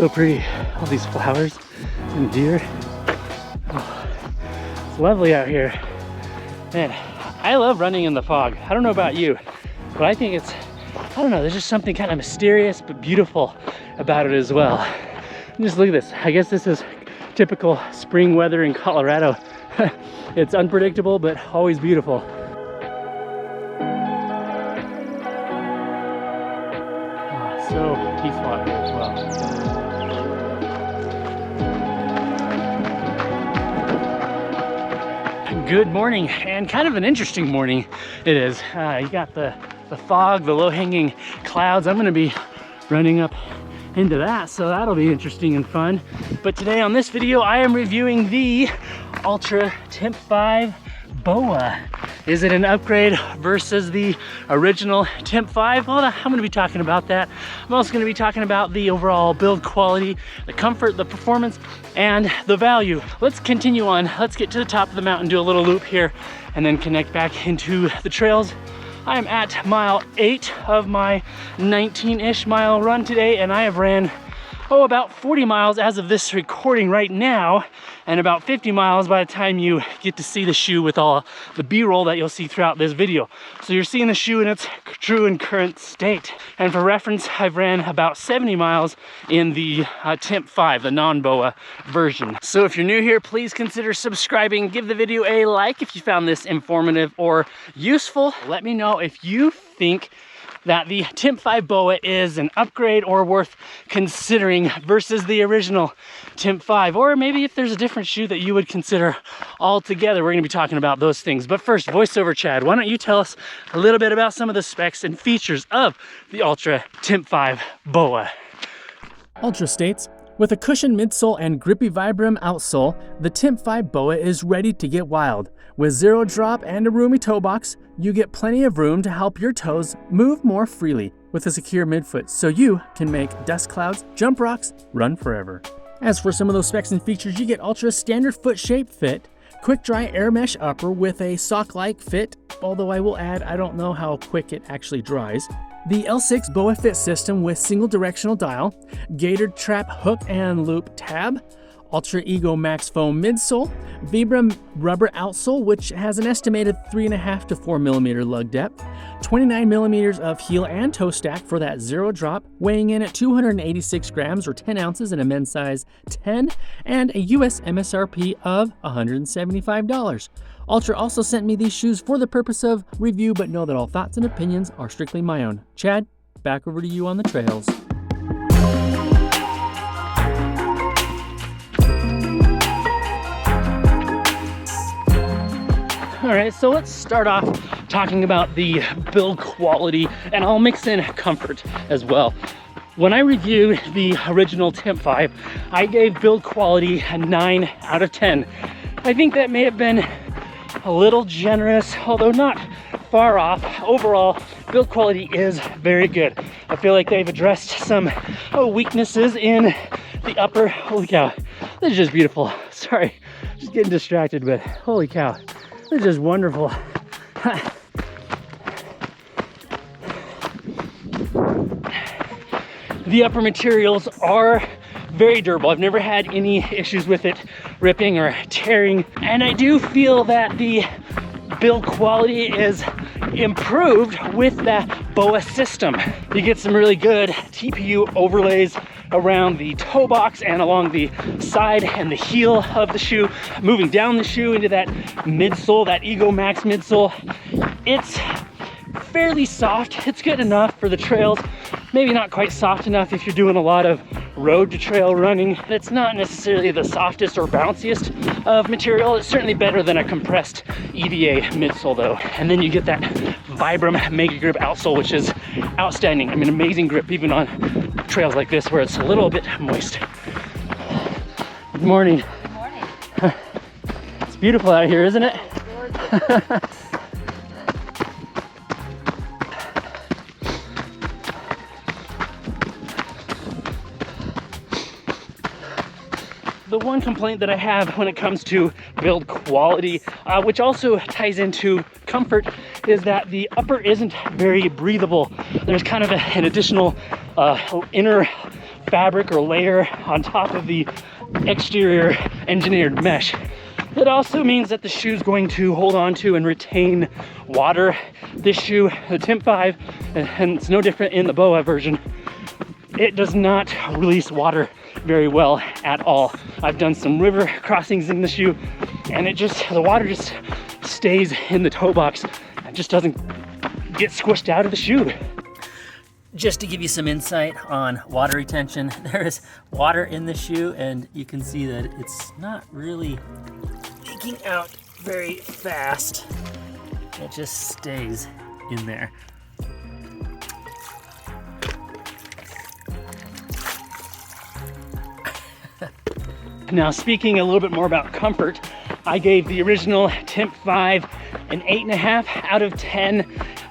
So pretty, all these flowers and deer. Oh, it's lovely out here. Man, I love running in the fog. I don't know about you, but I think it's, I don't know, there's just something kind of mysterious but beautiful about it as well. And just look at this. I guess this is typical spring weather in Colorado. It's unpredictable, but always beautiful. Oh, so peaceful out here as well. Good morning, and kind of an interesting morning it is. You got the fog, the low-hanging clouds. I'm gonna be running up into that, so that'll be interesting and fun. But today on this video, I am reviewing the Altra Timp 5 BOA. Is it an upgrade versus the original Timp 5? Well, I'm gonna be talking about that. I'm also gonna be talking about the overall build quality, the comfort, the performance, and the value. Let's continue on. Let's get to the top of the mountain, do a little loop here, and then connect back into the trails. I am at mile 8 of my 19-ish mile run today, and I have ran, about 40 miles as of this recording right now, and about 50 miles by the time you get to see the shoe with all the B-roll that you'll see throughout this video. So you're seeing the shoe in its true and current state. And for reference, I've ran about 70 miles in the Timp 5, the non-BOA version. So if you're new here, please consider subscribing. Give the video a like if you found this informative or useful. Let me know if you think that the Timp 5 BOA is an upgrade or worth considering versus the original Timp 5, or maybe if there's a different shoe that you would consider altogether. We're gonna be talking about those things. But first, voiceover Chad, why don't you tell us a little bit about some of the specs and features of the Altra Timp 5 BOA. Altra states, with a cushioned midsole and grippy Vibram outsole, the Timp 5 BOA is ready to get wild. With zero drop and a roomy toe box, you get plenty of room to help your toes move more freely with a secure midfoot, so you can make dust clouds, jump rocks, run forever. As for some of those specs and features, you get Altra's standard foot shape fit, quick dry air mesh upper with a sock-like fit, although I will add, I don't know how quick it actually dries. The L6 BOA Fit System with single directional dial, gaitered trap hook and loop tab, Ultra Ego Max Foam midsole, Vibram rubber outsole, which has an estimated 3.5 to 4 millimeter lug depth, 29 millimeters of heel and toe stack for that zero drop, weighing in at 286 grams or 10 ounces in a men's size 10, and a US MSRP of $175. Altra also sent me these shoes for the purpose of review, but know that all thoughts and opinions are strictly my own. Chad, back over to you on the trails. All right, so let's start off talking about the build quality, and I'll mix in comfort as well. When I reviewed the original Timp 5, I gave build quality a 9 out of 10. I think that may have been a little generous, although not far off. Overall, build quality is very good. I feel like they've addressed some weaknesses in the upper. Holy cow, this is just beautiful. Sorry, just getting distracted, but holy cow. This is just wonderful. The upper materials are very durable. I've never had any issues with it ripping or tearing. And I do feel that the build quality is improved with that BOA system. You get some really good TPU overlays around the toe box and along the side and the heel of the shoe, moving down the shoe into that midsole, that Ego Max midsole. It's fairly soft. It's good enough for the trails. Maybe not quite soft enough if you're doing a lot of road to trail running. It's not necessarily the softest or bounciest of material. It's certainly better than a compressed EVA midsole though. And then you get that Vibram Megagrip outsole, which is outstanding. I mean, amazing grip even on trails like this where it's a little bit moist. Good morning. Good morning. It's beautiful out here, isn't it? The one complaint that I have when it comes to build quality, which also ties into comfort, is that the upper isn't very breathable. There's kind of an additional inner fabric or layer on top of the exterior engineered mesh. It also means that the shoe is going to hold on to and retain water. This shoe, the Timp 5, and it's no different in the BOA version, it does not release water very well at all. I've done some river crossings in the shoe, and the water just stays in the toe box. It just doesn't get squished out of the shoe. Just to give you some insight on water retention, there is water in the shoe, and you can see that it's not really leaking out very fast. It just stays in there. Now, speaking a little bit more about comfort, I gave the original Timp 5 an 8.5 out of 10.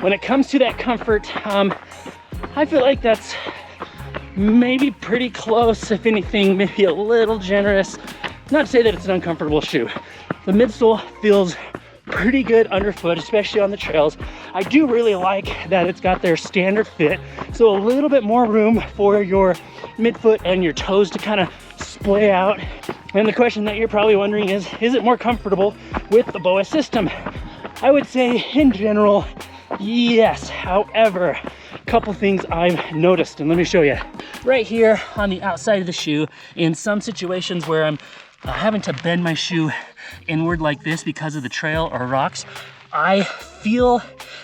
When it comes to that comfort, I feel like that's maybe pretty close, if anything, maybe a little generous. Not to say that it's an uncomfortable shoe. The midsole feels pretty good underfoot, especially on the trails. I do really like that it's got their standard fit, so a little bit more room for your midfoot and your toes to kind of splay out. And the question that you're probably wondering is it more comfortable with the BOA system? I would say in general, yes. However, a couple things I've noticed, and let me show you. Right here on the outside of the shoe, in some situations where I'm having to bend my shoe inward like this because of the trail or rocks, I feel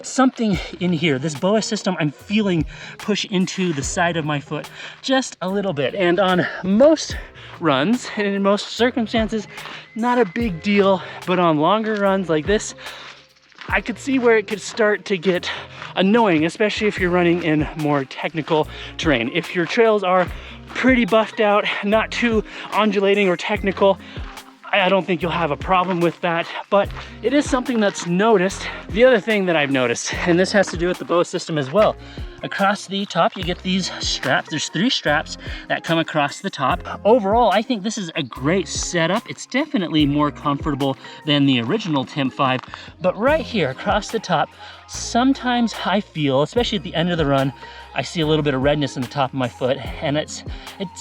something in here. This BOA system, I'm feeling push into the side of my foot just a little bit. And on most runs, and in most circumstances, not a big deal, but on longer runs like this, I could see where it could start to get annoying, especially if you're running in more technical terrain. If your trails are pretty buffed out, not too undulating or technical, I don't think you'll have a problem with that, but it is something that's noticed. The other thing that I've noticed, and this has to do with the BOA system as well, across the top you get these straps. There's 3 straps that come across the top. Overall, I think this is a great setup. It's definitely more comfortable than the original Timp 5, but right here across the top, sometimes I feel, especially at the end of the run, I see a little bit of redness in the top of my foot, and it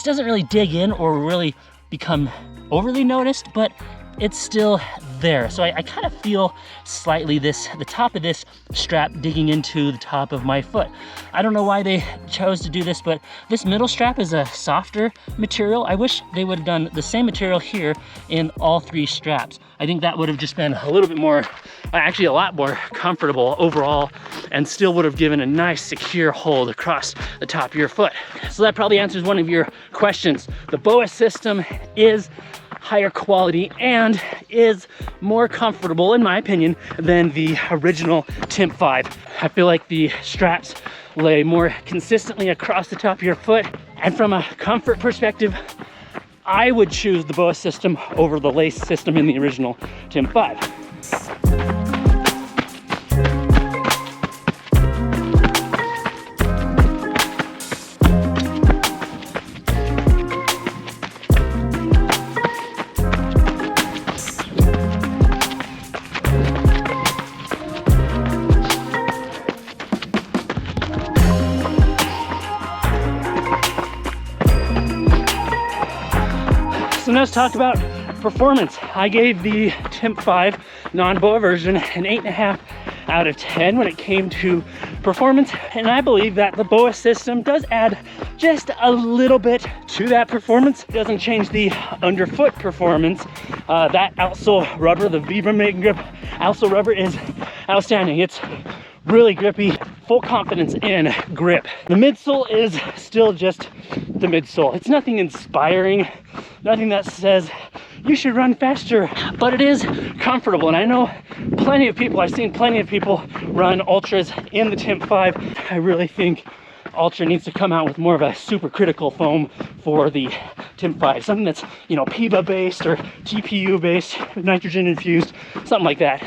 doesn't really dig in or really become overly noticed, but it's still there. So I kind of feel slightly the top of this strap digging into the top of my foot. I don't know why they chose to do this, but this middle strap is a softer material. I wish they would have done the same material here in all 3 straps. I think that would have just been a little bit more, actually a lot more comfortable overall, and still would have given a nice secure hold across the top of your foot. So that probably answers one of your questions. The BOA system is higher quality and is more comfortable, in my opinion, than the original Timp 5. I feel like the straps lay more consistently across the top of your foot, and from a comfort perspective, I would choose the BOA system over the lace system in the original Timp 5. So now let's talk about performance. I gave the Timp 5 non-BOA version an 8.5 out of 10 when it came to performance, and I believe that the BOA system does add just a little bit to that performance. It doesn't change the underfoot performance. That outsole rubber, the Vibram Megagrip outsole rubber, is outstanding. It's really grippy, full confidence in grip. The midsole is still just the midsole. It's nothing inspiring, nothing that says you should run faster, but it is comfortable. And I know plenty of people, I've seen plenty of people run ultras in the Timp 5. I really think Ultra needs to come out with more of a supercritical foam for the Timp 5, something that's, you know, PIBA based or TPU based, nitrogen infused, something like that.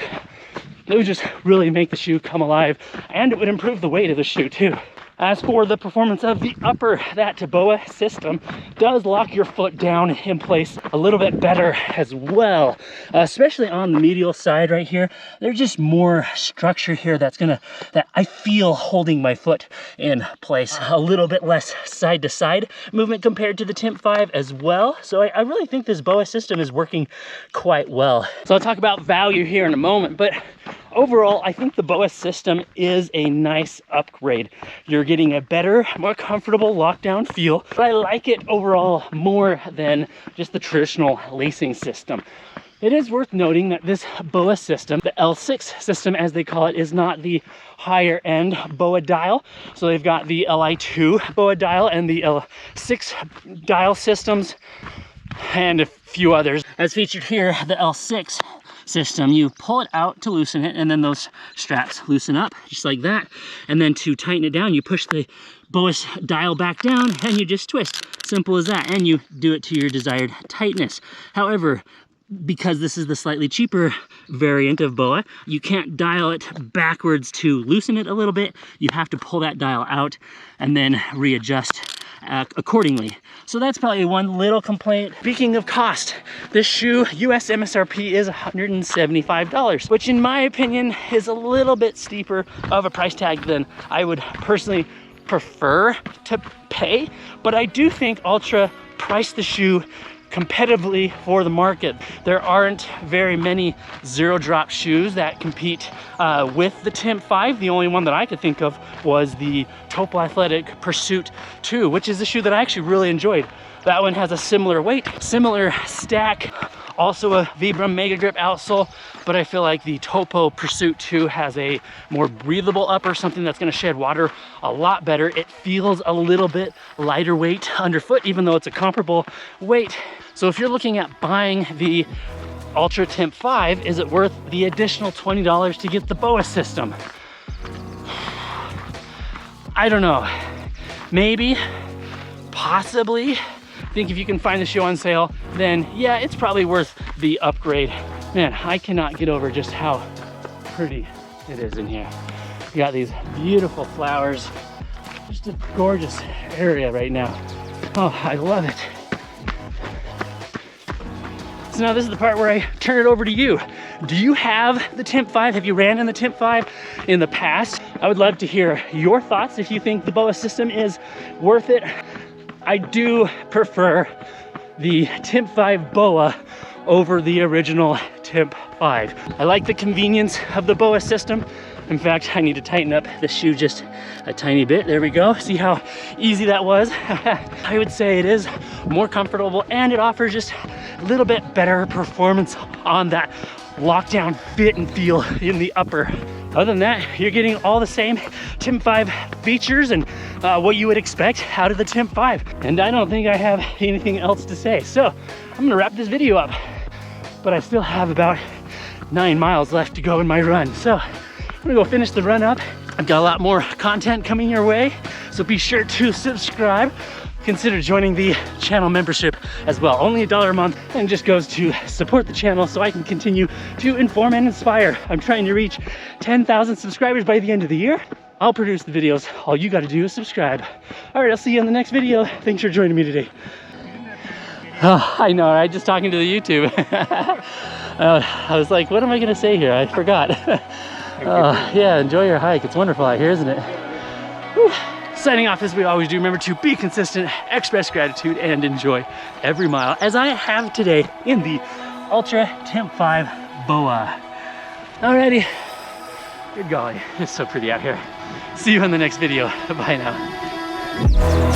It would just really make the shoe come alive, and it would improve the weight of the shoe too. As for the performance of the upper, that BOA system does lock your foot down in place a little bit better as well, especially on the medial side right here. There's just more structure here that I feel holding my foot in place. A little bit less side to side movement compared to the Timp 5 as well. So I really think this BOA system is working quite well. So I'll talk about value here in a moment, but overall, I think the BOA system is a nice upgrade. You're getting a better, more comfortable lockdown feel, but I like it overall more than just the traditional lacing system. It is worth noting that this BOA system, the L6 system as they call it, is not the higher end BOA dial. So they've got the Li2 BOA dial and the L6 dial systems and a few others. As featured here, the L6 system, you pull it out to loosen it, and then those straps loosen up just like that, and then to tighten it down you push the BOA dial back down and you just twist. Simple as that, and you do it to your desired tightness. However, because this is the slightly cheaper variant of BOA, you can't dial it backwards to loosen it a little bit. You have to pull that dial out and then readjust accordingly. So that's probably one little complaint. Speaking of cost, this shoe US MSRP is $175, which in my opinion is a little bit steeper of a price tag than I would personally prefer to pay, but I do think Altra priced the shoe competitively for the market. There aren't very many zero drop shoes that compete with the Timp 5. The only one that I could think of was the Topo Athletic Pursuit 2, which is a shoe that I actually really enjoyed. That one has a similar weight, similar stack, also a Vibram Megagrip outsole, but I feel like the Topo Pursuit 2 has a more breathable upper, something that's gonna shed water a lot better. It feels a little bit lighter weight underfoot, even though it's a comparable weight. So if you're looking at buying the Altra Timp 5, is it worth the additional $20 to get the BOA system? I don't know. Maybe, possibly. I think if you can find the shoe on sale, then yeah, it's probably worth the upgrade. Man, I cannot get over just how pretty it is in here. You got these beautiful flowers. Just a gorgeous area right now. Oh, I love it. So now this is the part where I turn it over to you. Do you have the Timp 5? Have you ran in the Timp 5 in the past? I would love to hear your thoughts if you think the BOA system is worth it. I do prefer the Timp 5 BOA over the original Timp 5. I like the convenience of the BOA system. In fact, I need to tighten up the shoe just a tiny bit. There we go. See how easy that was? I would say it is more comfortable and it offers just a little bit better performance on that lockdown fit and feel in the upper. Other than that, you're getting all the same Timp 5 features and what you would expect out of the Timp 5. And I don't think I have anything else to say. So I'm gonna wrap this video up, but I still have about 9 miles left to go in my run. So I'm gonna go finish the run up. I've got a lot more content coming your way, so be sure to subscribe. Consider joining the channel membership as well. Only $1 a month, and just goes to support the channel so I can continue to inform and inspire. I'm trying to reach 10,000 subscribers by the end of the year. I'll produce the videos. All you gotta do is subscribe. All right, I'll see you in the next video. Thanks for joining me today. Oh, I know, right? Just talking to the YouTube. I was like, what am I gonna say here? I forgot. Yeah, enjoy your hike. It's wonderful out here, isn't it? Whew. Signing off as we always do, remember to be consistent, express gratitude, and enjoy every mile, as I have today in the Altra Timp 5 BOA. Alrighty, good golly, it's so pretty out here. See you in the next video. Bye now.